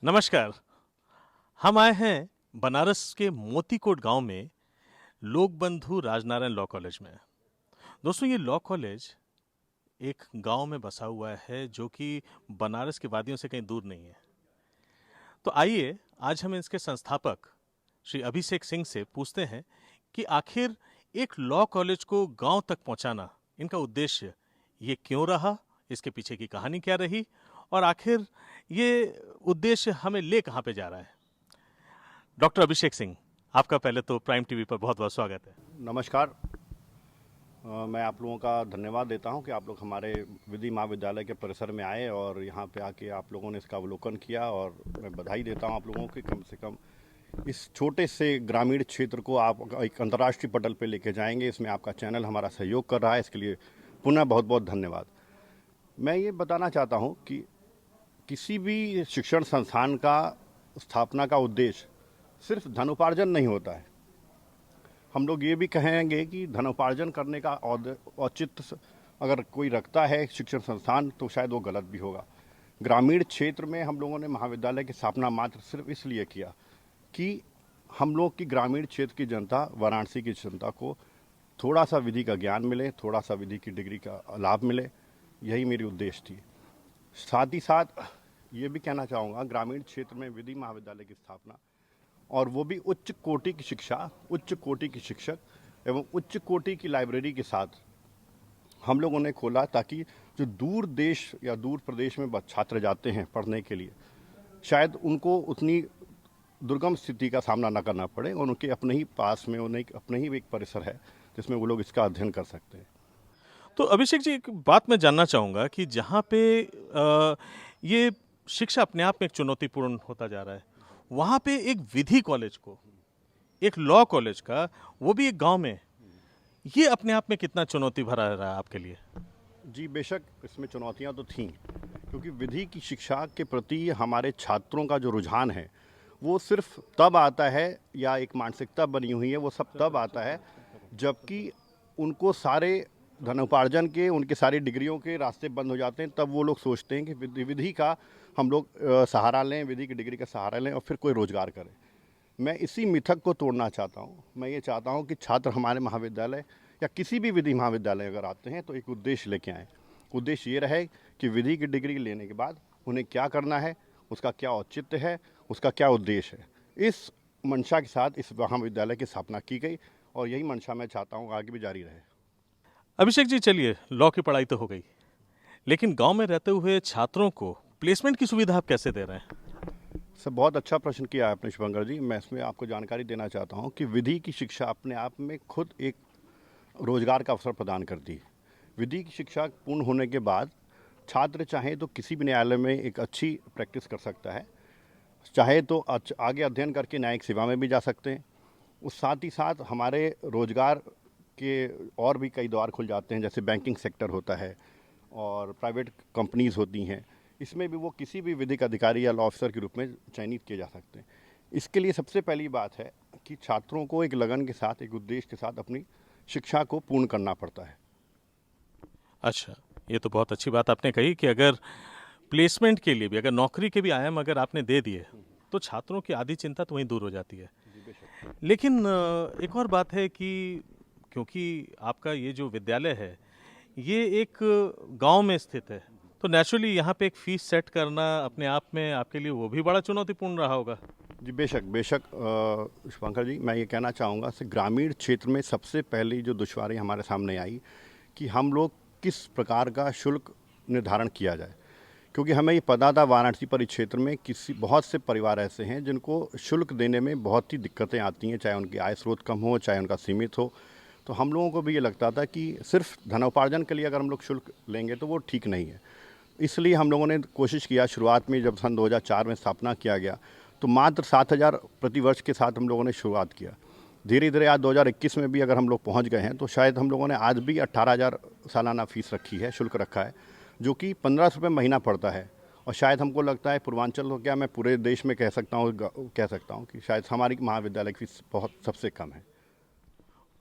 नमस्कार। हम आए हैं बनारस के मोतीकोट गांव में लोकबंधु राजनारायण लॉ कॉलेज में। दोस्तों, ये लॉ कॉलेज एक गांव में बसा हुआ है जो कि बनारस की वादियों से कहीं दूर नहीं है। तो आइए आज हम इसके संस्थापक श्री अभिषेक सिंह से पूछते हैं कि आखिर एक लॉ कॉलेज को गांव तक पहुंचाना इनका उद्देश्य ये क्यों रहा, इसके पीछे की कहानी क्या रही और आखिर ये उद्देश्य हमें ले कहां पे जा रहा है। डॉक्टर अभिषेक सिंह, आपका पहले तो प्राइम टीवी पर बहुत बहुत स्वागत है। नमस्कार। मैं आप लोगों का धन्यवाद देता हूं कि आप लोग हमारे विधि महाविद्यालय के परिसर में आए और यहां पे आके आप लोगों ने इसका अवलोकन किया, और मैं बधाई देता हूं आप लोगों की। कम से कम इस छोटे से ग्रामीण क्षेत्र को आप एक अंतर्राष्ट्रीय पटल पे लेके जाएंगे, इसमें आपका चैनल हमारा सहयोग कर रहा है, इसके लिए पुनः बहुत बहुत धन्यवाद। मैं ये बताना चाहता हूँ कि किसी भी शिक्षण संस्थान का स्थापना का उद्देश्य सिर्फ धनोपार्जन नहीं होता है। हम लोग ये भी कहेंगे कि धनोपार्जन करने का औचित्य अगर कोई रखता है शिक्षण संस्थान तो शायद वो गलत भी होगा। ग्रामीण क्षेत्र में हम लोगों ने महाविद्यालय की स्थापना मात्र सिर्फ इसलिए किया कि हम लोग की ग्रामीण क्षेत्र की जनता, वाराणसी की जनता को थोड़ा सा विधि का ज्ञान मिले, थोड़ा सा विधि की डिग्री का लाभ मिले, यही मेरी उद्देश्य थी। साथ ही साथ ये भी कहना चाहूँगा, ग्रामीण क्षेत्र में विधि महाविद्यालय की स्थापना और वो भी उच्च कोटि की शिक्षा, उच्च कोटि की शिक्षक एवं उच्च कोटि की लाइब्रेरी के साथ हम लोगों ने खोला, ताकि जो दूर देश या दूर प्रदेश में छात्र जाते हैं पढ़ने के लिए, शायद उनको उतनी दुर्गम स्थिति का सामना न करना पड़े और उनके अपने ही पास में उन्हें अपने ही एक परिसर है जिसमें वो लोग इसका अध्ययन कर सकते हैं। तो अभिषेक जी, एक बात मैं जानना चाहूँगा कि जहाँ पे ये शिक्षा अपने आप में एक चुनौतीपूर्ण होता जा रहा है, वहाँ पे एक विधि कॉलेज को, एक लॉ कॉलेज का, वो भी एक गांव में, ये अपने आप में कितना चुनौती भरा रहा है आपके लिए? जी बेशक, इसमें चुनौतियां तो थीं, क्योंकि विधि की शिक्षा के प्रति हमारे छात्रों का जो रुझान है वो सिर्फ तब आता है, या एक मानसिकता बनी हुई है, वो सब तब आता है जबकि उनको सारे धनोपार्जन के, उनके सारी डिग्रियों के रास्ते बंद हो जाते हैं। तब वो लोग सोचते हैं कि विधि का हम लोग सहारा लें, विधि की डिग्री का सहारा लें और फिर कोई रोजगार करें। मैं इसी मिथक को तोड़ना चाहता हूँ। मैं ये चाहता हूँ कि छात्र हमारे महाविद्यालय या किसी भी विधि महाविद्यालय अगर आते हैं तो एक उद्देश्य लेके आएँ। उद्देश्य ये रहे कि विधि की डिग्री लेने के बाद उन्हें क्या करना है, उसका क्या औचित्य है, उसका क्या उद्देश्य है। इस मंशा के साथ इस महाविद्यालय की स्थापना की गई और यही मंशा मैं चाहता हूँ आगे भी जारी रहे। अभिषेक जी, चलिए, लॉ की पढ़ाई तो हो गई, लेकिन गांव में रहते हुए छात्रों को प्लेसमेंट की सुविधा आप कैसे दे रहे हैं? सर, बहुत अच्छा प्रश्न किया है आपने शुभंकर जी। मैं इसमें आपको जानकारी देना चाहता हूँ कि विधि की शिक्षा अपने आप में खुद एक रोजगार का अवसर प्रदान करती है। विधि की शिक्षा पूर्ण होने के बाद छात्र चाहे तो किसी भी न्यायालय में एक अच्छी प्रैक्टिस कर सकता है, चाहे तो आगे अध्ययन करके न्यायिक सेवा में भी जा सकते हैं। उस साथ ही साथ हमारे रोजगार के और भी कई द्वार खुल जाते हैं, जैसे बैंकिंग सेक्टर होता है और प्राइवेट कंपनीज़ होती हैं। इसमें भी वो किसी भी विधिक अधिकारी या लॉ ऑफिसर के रूप में चयनित किए जा सकते हैं। इसके लिए सबसे पहली बात है कि छात्रों को एक लगन के साथ, एक उद्देश्य के साथ अपनी शिक्षा को पूर्ण करना पड़ता है। अच्छा, ये तो बहुत अच्छी बात आपने कही कि अगर प्लेसमेंट के लिए भी, अगर नौकरी के भी आयाम अगर आपने दे दिए, तो छात्रों की आधी चिंता तो वहीं दूर हो जाती है। लेकिन एक और बात है कि क्योंकि आपका ये जो विद्यालय है, ये एक गांव में स्थित है, तो नेचुरली यहाँ पे एक फीस सेट करना अपने आप में आपके लिए वो भी बड़ा चुनौतीपूर्ण रहा होगा। जी बेशक बेशक, शुभंकर जी, मैं ये कहना चाहूँगा कि ग्रामीण क्षेत्र में सबसे पहली जो दुश्वारी हमारे सामने आई कि हम लोग किस प्रकार का शुल्क निर्धारण किया जाए, क्योंकि हमें ये पता था वाराणसी परिक्षेत्र में बहुत से परिवार ऐसे हैं जिनको शुल्क देने में बहुत ही दिक्कतें आती हैं, चाहे उनकी आय स्रोत कम हो, चाहे उनका सीमित हो। तो हम लोगों को भी ये लगता था कि सिर्फ धनोपार्जन के लिए अगर हम लोग शुल्क लेंगे तो वो ठीक नहीं है। इसलिए हम लोगों ने कोशिश किया, शुरुआत में जब सन 2004 में स्थापना किया गया तो मात्र 7,000 प्रति वर्ष के साथ हम लोगों ने शुरुआत किया। धीरे धीरे आज 2021 में भी अगर हम लोग पहुंच गए हैं तो शायद हम लोगों ने आज भी 18,000 सालाना फीस रखी है, शुल्क रखा है, जो कि 1500 रुपये महीना पड़ता है। और शायद हमको लगता है पूर्वांचल को, क्या मैं पूरे देश में कह सकता हूँ कि शायद हमारी महाविद्यालय की फीस बहुत सबसे कम है।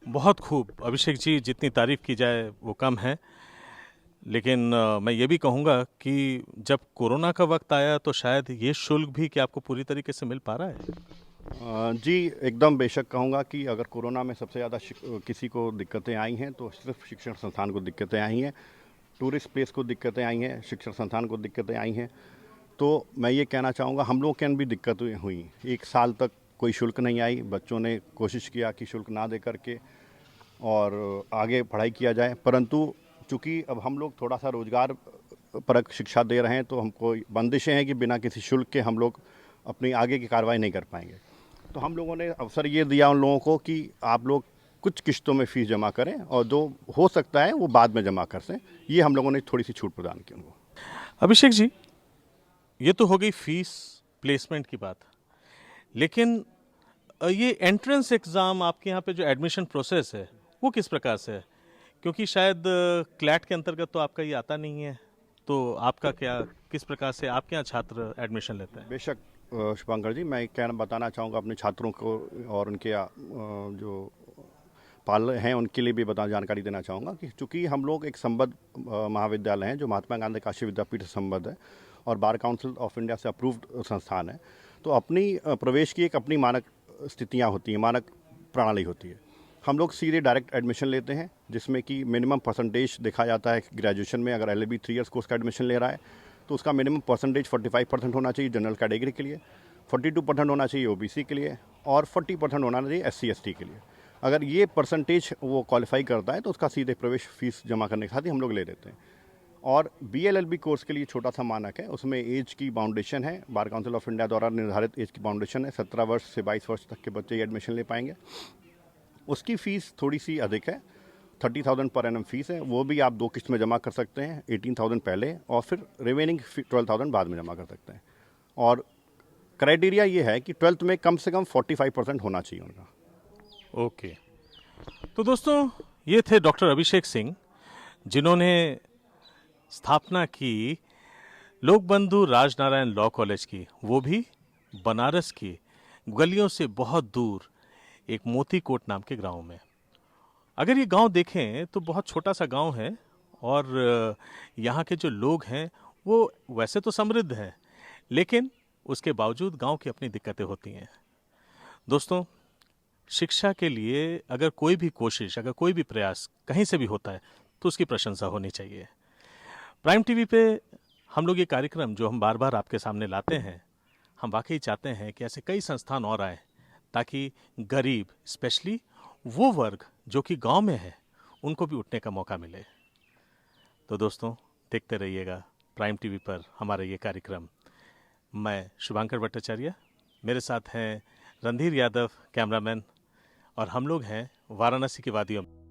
बहुत खूब अभिषेक जी, जितनी तारीफ की जाए वो कम है। लेकिन मैं ये भी कहूँगा कि जब कोरोना का वक्त आया तो शायद ये शुल्क भी क्या आपको पूरी तरीके से मिल पा रहा है? जी, एकदम बेशक कहूँगा कि अगर कोरोना में सबसे ज़्यादा किसी को दिक्कतें आई हैं तो सिर्फ शिक्षण संस्थान को दिक्कतें आई हैं, टूरिस्ट प्लेस को दिक्कतें आई हैं, शिक्षण संस्थान को दिक्कतें आई हैं। तो मैं ये कहना चाहूँगा हम लोग के भी दिक्कतें हुई। 1 साल तक कोई शुल्क नहीं आई, बच्चों ने कोशिश किया कि शुल्क ना दे करके और आगे पढ़ाई किया जाए, परंतु चूँकि अब हम लोग थोड़ा-सा रोज़गार परक शिक्षा दे रहे हैं तो हमको बंदिशें हैं कि बिना किसी शुल्क के हम लोग अपनी आगे की कार्रवाई नहीं कर पाएँगे। तो हम लोगों ने अवसर ये दिया उन लोगों को कि आप लोग कुछ किश्तों में फ़ीस जमा करें और जो हो सकता है वो बाद में जमा कर सें। ये हम लोगों ने थोड़ी-सी छूट प्रदान की उनको। अभिषेक जी, ये तो हो गई फीस प्लेसमेंट की बात। लेकिन ये एंट्रेंस एग्ज़ाम आपके यहाँ पे जो एडमिशन प्रोसेस है, वो किस प्रकार से है? क्योंकि शायद क्लैट के अंतर्गत तो आपका ये आता नहीं है, तो आपका क्या किस प्रकार से आपके यहाँ छात्र एडमिशन लेते हैं? बेशक शुभंकर जी, मैं कहना बताना चाहूँगा अपने छात्रों को और उनके जो पाल हैं उनके लिए भी जानकारी देना चाहूँगा कि चूँकि हम लोग एक संबद्ध महाविद्यालय हैं जो महात्मा गांधी काशी विद्यापीठ से संबद्ध है और बार काउंसिल ऑफ इंडिया से अप्रूव्ड संस्थान है। तो अपनी प्रवेश की एक अपनी मानक स्थितियाँ होती हैं, मानक प्रणाली होती है। हम लोग सीधे डायरेक्ट एडमिशन लेते हैं जिसमें कि मिनिमम परसेंटेज देखा जाता है। ग्रेजुएशन में अगर एलएलबी 3 इयर्स कोर्स का एडमिशन ले रहा है तो उसका मिनिमम परसेंटेज 45% होना चाहिए जनरल कैटेगरी के लिए, 42% होना चाहिए ओबीसी के लिए और 40% होना चाहिए एससी एसटी के लिए। अगर ये परसेंटेज वो क्वालिफाई करता है तो उसका सीधे प्रवेश फीस जमा करने के साथ ही हम लोग ले लेते हैं। और बीएलएलबी कोर्स के लिए छोटा सा मानक है, उसमें एज की बाउंडेशन है, बार काउंसिल ऑफ इंडिया द्वारा निर्धारित एज की बाउंडेशन है। 17 वर्ष से 22 वर्ष तक के बच्चे एडमिशन ले पाएंगे। उसकी फ़ीस थोड़ी सी अधिक है, 30,000 पर एनम फीस है। वो भी आप 2 किस्त में जमा कर सकते हैं, 18,000 पहले और फिर रिमेनिंग 12,000 बाद में जमा कर सकते हैं। और क्राइटेरिया ये है कि 12th में कम से कम 45% होना चाहिए उनका। ओके। तो दोस्तों, ये थे डॉक्टर अभिषेक सिंह, जिन्होंने स्थापना की लोकबंधु राजनारायण लॉ कॉलेज की, वो भी बनारस की गलियों से बहुत दूर एक मोतीकोट नाम के गांव में। अगर ये गांव देखें तो बहुत छोटा सा गांव है और यहाँ के जो लोग हैं वो वैसे तो समृद्ध हैं, लेकिन उसके बावजूद गांव की अपनी दिक्कतें होती हैं। दोस्तों, शिक्षा के लिए अगर कोई भी कोशिश, अगर कोई भी प्रयास कहीं से भी होता है तो उसकी प्रशंसा होनी चाहिए। प्राइम टीवी पे हम लोग ये कार्यक्रम जो हम बार बार आपके सामने लाते हैं, हम वाकई चाहते हैं कि ऐसे कई संस्थान और आए ताकि गरीब, स्पेशली वो वर्ग जो कि गांव में है, उनको भी उठने का मौका मिले। तो दोस्तों, देखते रहिएगा प्राइम टीवी पर हमारा ये कार्यक्रम। मैं शुभांकर भट्टाचार्य, मेरे साथ हैं रणधीर यादव कैमरामैन, और हम लोग हैं वाराणसी की वादियों में।